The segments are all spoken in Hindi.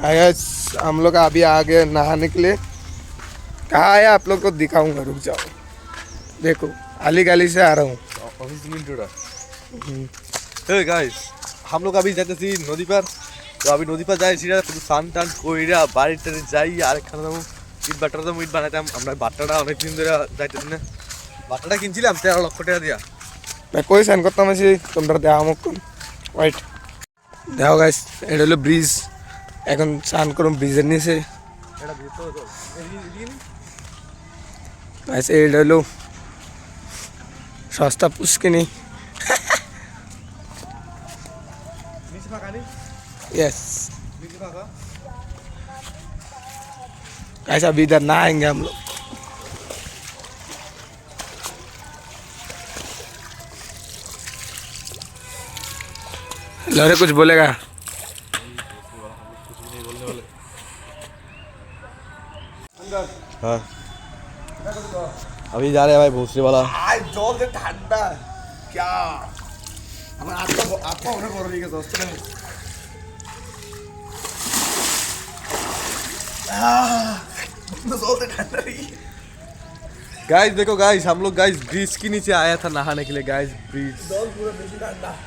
गाइस हम लोग अभी आ गए नहाने के लिए। कहाँ है आप लोग को दिखाऊंगा, रुक जाओ। देखो अली गली से आ रहा हूँ। गाइस हम लोग अभी जाते थी नदी पर, তো আমি নদী পার যাই সেটা শুধু স্নান টান কইরা বাড়িতে যাই আর একখানে যাবো ইট বাটার দাম ইট বানাইতাম আমরা বাটাটা অনেকদিন ধরে যাইতেছি না। বাটাটা কিনছিলাম 13 লক্ষ টাকা দিয়া। मैं कोई साइन करता हूँ তোমরা দেওয়া মুখ ওয়াইট দেখো গাইস, এটা হলো ব্রিজ। এখন স্নান করুন ব্রিজের নিচে। এটা ভিতর তো এদিকে গাইস এটা হলো সস্তা পুষ্কিনি। নিচে ফাঁকা নেই, यस নিচে ফাঁকা। गाइस अभी इधर नहाएंगे हम लोग। लहरे कुछ बोलेगा? हाँ अभी जा रहे हैं भाई भोसले वाला। आज जल से ठंडा क्या आपका होने पड़ रही है दोस्तों ने। गाइस देखो गाइस हम लोग गाइस ब्रिज के नीचे आया था नहाने के लिए। गाइस ब्रिज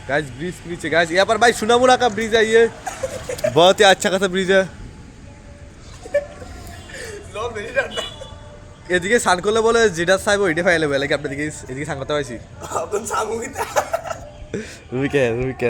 गाइस ब्रिज के नीचे गाइस यहाँ पर भाई सुनामुना का ब्रिज है, ये बहुत ही अच्छा खासा ब्रिज है। এদিকে স্নান করলে বলে যেটা চাইবো ওইটা ফাইলে বলে কি আপনার দিকে এদিকে স্নান করতে পারছি।